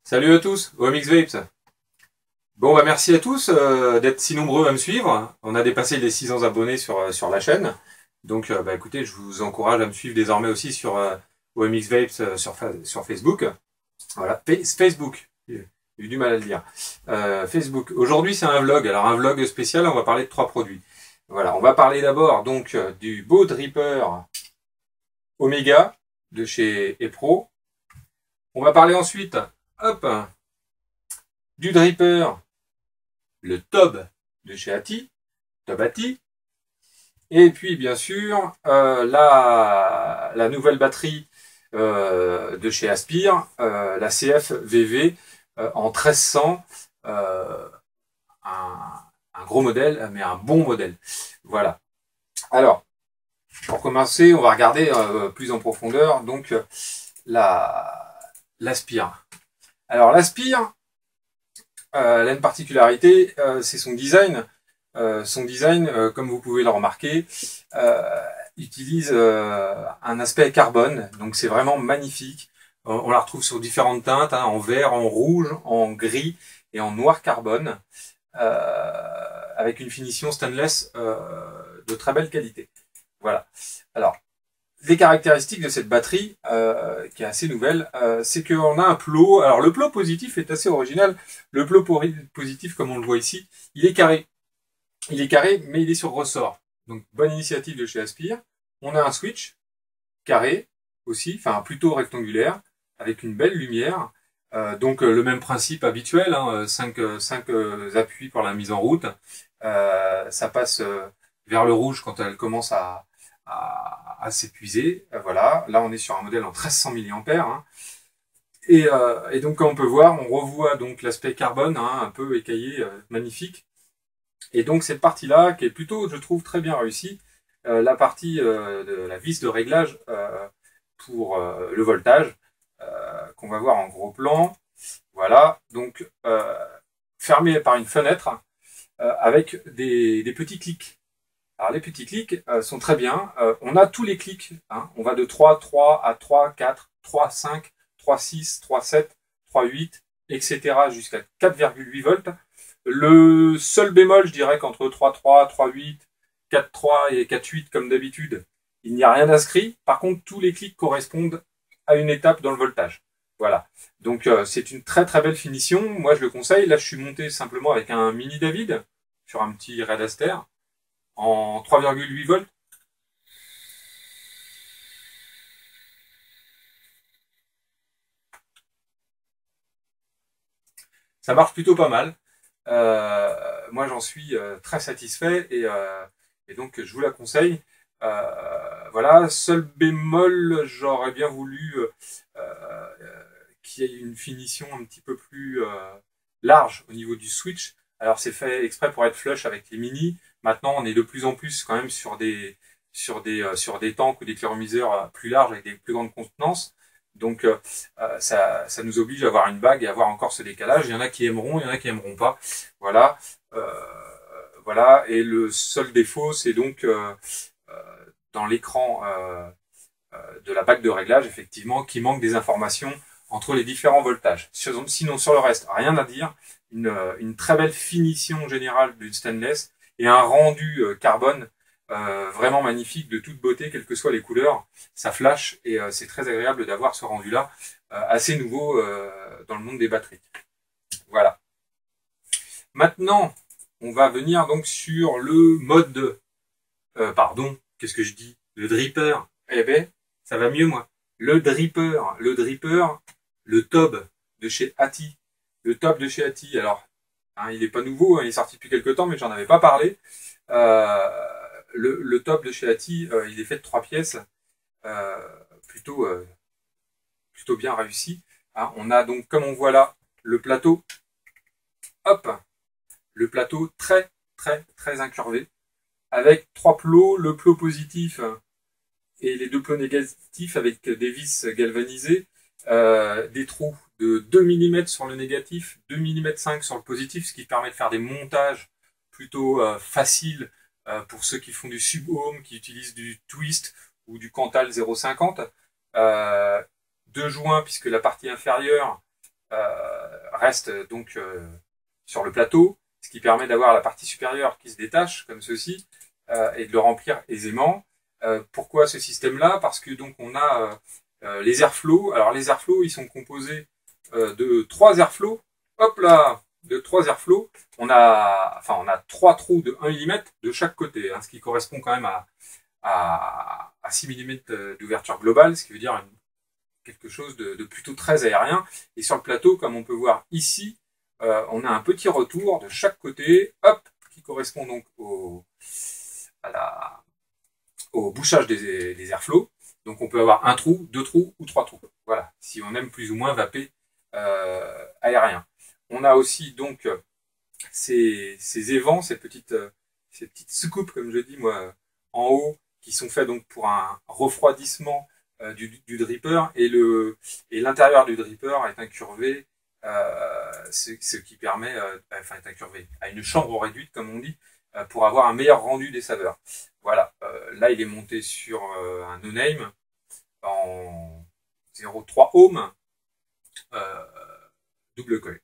Salut à tous, OMX Vapes. Bon, bah merci à tous d'être si nombreux à me suivre. On a dépassé les 600 abonnés sur la chaîne. Donc, bah écoutez, je vous encourage à me suivre désormais aussi sur OMX Vapes sur Facebook. Voilà, Facebook. J'ai eu du mal à le dire. Facebook. Aujourd'hui, c'est un vlog. Alors, un vlog spécial, on va parler de 3 produits. Voilà, on va parler d'abord donc du Beau Dripper Omega de chez Epro. On va parler ensuite, hop, du Dripper, le Tob de chez ATI, Tob ATI, et puis bien sûr la nouvelle batterie de chez Aspire, la CF-VV en 1300, un gros modèle, mais un bon modèle. Voilà. Alors, pour commencer, on va regarder plus en profondeur donc l'Aspire. Alors l'Aspire, elle a une particularité, c'est son design. Comme vous pouvez le remarquer, utilise un aspect carbone, donc c'est vraiment magnifique. On la retrouve sur différentes teintes, hein, en vert, en rouge, en gris et en noir carbone, avec une finition stainless de très belle qualité. Voilà. Alors, les caractéristiques de cette batterie, qui est assez nouvelle, c'est qu'on a un plot. Alors le plot positif est assez original. Le plot positif, comme on le voit ici, il est carré. Il est carré, mais il est sur ressort. Donc bonne initiative de chez Aspire. On a un switch carré aussi, enfin plutôt rectangulaire, avec une belle lumière. Donc le même principe habituel, hein, 5 appuis pour la mise en route. Ça passe vers le rouge quand elle commence à s'épuiser. Voilà, là on est sur un modèle en 1300 mAh. Hein. Et donc comme on peut voir, on revoit donc l'aspect carbone, hein, un peu écaillé, magnifique. Et donc cette partie-là, qui est plutôt, je trouve, très bien réussie, la partie de la vis de réglage pour le voltage, qu'on va voir en gros plan. Voilà, donc fermé par une fenêtre avec des petits clics. Alors les petits clics sont très bien. On a tous les clics. Hein. On va de 3 à 3, 4, 3, 5, 3, 6, 3, 7, 3, 8, etc. jusqu'à 4,8 volts. Le seul bémol, je dirais qu'entre 3,3, 3,8, 4,3 et 4,8 comme d'habitude, il n'y a rien d'inscrit. Par contre, tous les clics correspondent à une étape dans le voltage. Voilà. Donc c'est une très très belle finition. Moi je le conseille. Là je suis monté simplement avec un mini David sur un petit Red Aster en 3,8 volts. Ça marche plutôt pas mal. Moi j'en suis très satisfait et donc je vous la conseille. Voilà, seul bémol, j'aurais bien voulu qu'il y ait une finition un petit peu plus large au niveau du switch. Alors c'est fait exprès pour être flush avec les mini. Maintenant on est de plus en plus quand même sur des tanks ou des cléromiseurs plus larges avec des plus grandes contenances. Donc ça nous oblige à avoir une bague et à avoir encore ce décalage. Il y en a qui aimeront, il y en a qui aimeront pas. Voilà. Voilà. Et le seul défaut, c'est donc dans l'écran de la bague de réglage, effectivement, qui manque des informations entre les différents voltages. Sinon, sur le reste, rien à dire. Une très belle finition générale d'une stainless et un rendu carbone vraiment magnifique, de toute beauté, quelles que soient les couleurs. Ça flash et c'est très agréable d'avoir ce rendu-là, assez nouveau dans le monde des batteries. Voilà. Maintenant, on va venir donc sur le mode, pardon, qu'est-ce que je dis? Le dripper. Eh ben, ça va mieux moi. Le dripper, le Tob de chez ATI. Le Tob de chez ATI, alors, hein, il n'est pas nouveau, hein, il est sorti depuis quelques temps, mais j'en avais pas parlé. Le Tob de chez ATI, il est fait de 3 pièces, euh, plutôt, plutôt bien réussi. Hein, on a donc, comme on voit là, le plateau, hop, le plateau très, très, très incurvé, avec 3 plots, le plot positif et les 2 plots négatifs avec des vis galvanisées, des trous de 2 mm sur le négatif, 2 mm 5 sur le positif, ce qui permet de faire des montages plutôt faciles pour ceux qui font du sub-ohm, qui utilisent du twist ou du Cantal 0,50. 2 joints, puisque la partie inférieure reste donc sur le plateau, ce qui permet d'avoir la partie supérieure qui se détache, comme ceci, et de le remplir aisément. Pourquoi ce système-là? Parce que donc on a les airflows. Alors les airflows, ils sont composés de 3 airflows. Hop là, de 3 airflows. On a 3 trous de 1 mm de chaque côté, hein, ce qui correspond quand même à 6 mm d'ouverture globale, ce qui veut dire quelque chose de plutôt très aérien. Et sur le plateau, comme on peut voir ici, on a un petit retour de chaque côté, hop, qui correspond donc au bouchage des airflows. Donc on peut avoir un trou, 2 trous ou 3 trous. Voilà, si on aime plus ou moins vapé aérien. On a aussi donc ces évents, ces petites soucoupes, comme je dis moi, en haut, qui sont faits donc pour un refroidissement du dripper, et l'intérieur du dripper est incurvé, ce qui permet, est incurvé, à une chambre réduite, comme on dit, pour avoir un meilleur rendu des saveurs. Voilà, là il est monté sur un no-name en 0,3 ohm, double coil.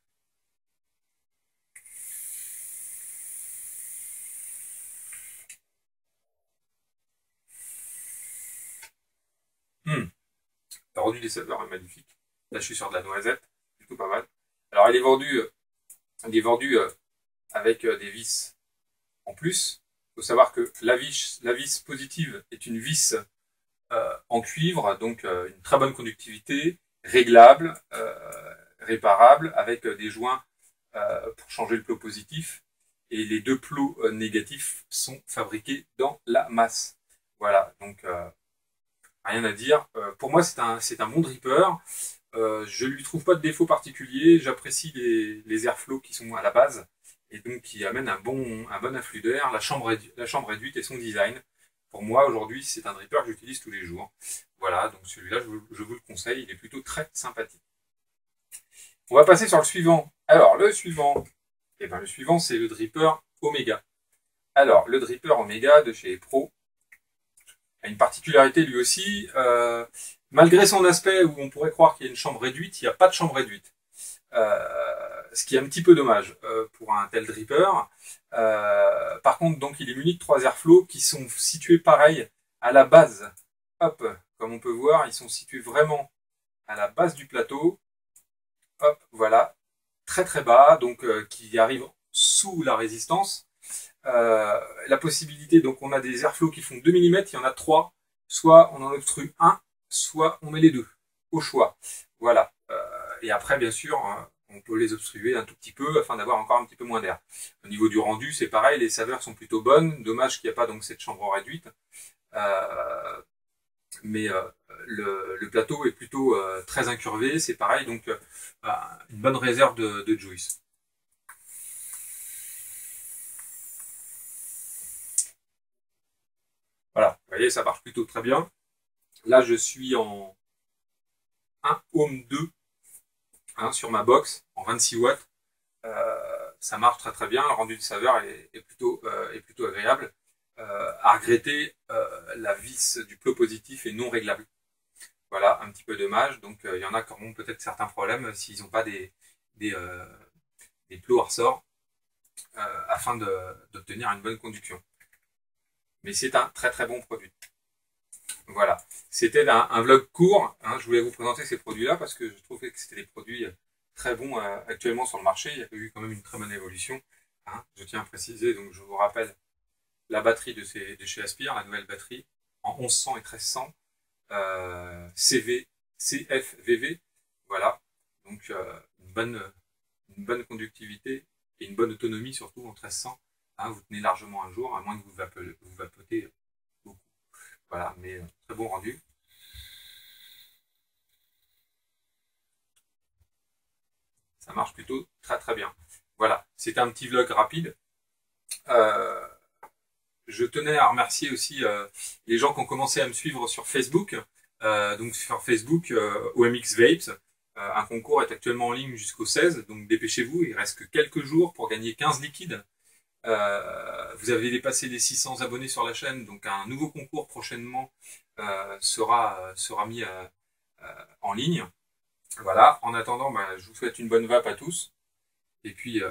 Le rendu des saveurs est magnifique. Là je suis sur de la noisette, plutôt pas mal. Alors il est vendu avec des vis en plus. Il faut savoir que la vis positive est une vis en cuivre, donc une très bonne conductivité, réglable, réparable, avec des joints pour changer le plot positif. Et les 2 plots négatifs sont fabriqués dans la masse. Voilà, donc rien à dire. Pour moi, c'est un bon dripper. Je lui trouve pas de défaut particulier. J'apprécie les airflows qui sont à la base et donc qui amènent un bon afflux d'air, la chambre réduite et son design. Pour moi, aujourd'hui, c'est un dripper que j'utilise tous les jours. Voilà, donc celui-là, je vous le conseille. Il est plutôt très sympathique. On va passer sur le suivant. Alors, le suivant, c'est le dripper Omega. Alors, le dripper Omega de chez Pro a une particularité lui aussi. Malgré son aspect où on pourrait croire qu'il y a une chambre réduite, il n'y a pas de chambre réduite. Ce qui est un petit peu dommage pour un tel dripper. Par contre, donc, il est muni de 3 airflows qui sont situés pareil à la base. Hop, comme on peut voir, ils sont situés vraiment à la base du plateau. Hop, voilà, très très bas, donc qui arrive sous la résistance. La possibilité, donc on a des airflows qui font 2 mm, il y en a 3, soit on en obstrue un, soit on met les deux, au choix. Voilà. Et après, bien sûr, on peut les obstruer un tout petit peu afin d'avoir encore un petit peu moins d'air. Au niveau du rendu, c'est pareil, les saveurs sont plutôt bonnes. Dommage qu'il n'y a pas donc cette chambre réduite. Mais le plateau est plutôt très incurvé, c'est pareil, donc une bonne réserve de juice. Voilà, vous voyez, ça marche plutôt très bien. Là, je suis en 1 ohm 2 hein, sur ma box, en 26 watts. Ça marche très très bien, le rendu de saveur est plutôt agréable. À regretter, la vis du plot positif est non réglable. Voilà, un petit peu dommage. Donc, il y en a qui auront peut-être certains problèmes s'ils n'ont pas des plots à ressort afin d'obtenir une bonne conduction. Mais c'est un très très bon produit. Voilà, c'était un vlog court. Hein, je voulais vous présenter ces produits-là parce que je trouvais que c'était des produits très bons actuellement sur le marché. Il y a eu quand même une très bonne évolution. Hein, je tiens à préciser, donc je vous rappelle la batterie de chez Aspire, la nouvelle batterie en 1100 et 1300 CFVV. Voilà, donc une bonne conductivité et une bonne autonomie surtout en 1300. Hein, vous tenez largement un jour, à moins que vous vapotez beaucoup. Voilà, mais très bon rendu. Ça marche plutôt très très bien. Voilà, c'était un petit vlog rapide. Je tenais à remercier aussi les gens qui ont commencé à me suivre sur Facebook. Donc sur Facebook, OMX Vapes. Un concours est actuellement en ligne jusqu'au 16, donc dépêchez-vous, il reste que quelques jours pour gagner 15 liquides. Vous avez dépassé les 600 abonnés sur la chaîne, donc un nouveau concours prochainement sera mis en ligne. Voilà, en attendant, bah, je vous souhaite une bonne vape à tous. Et puis,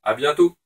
à bientôt.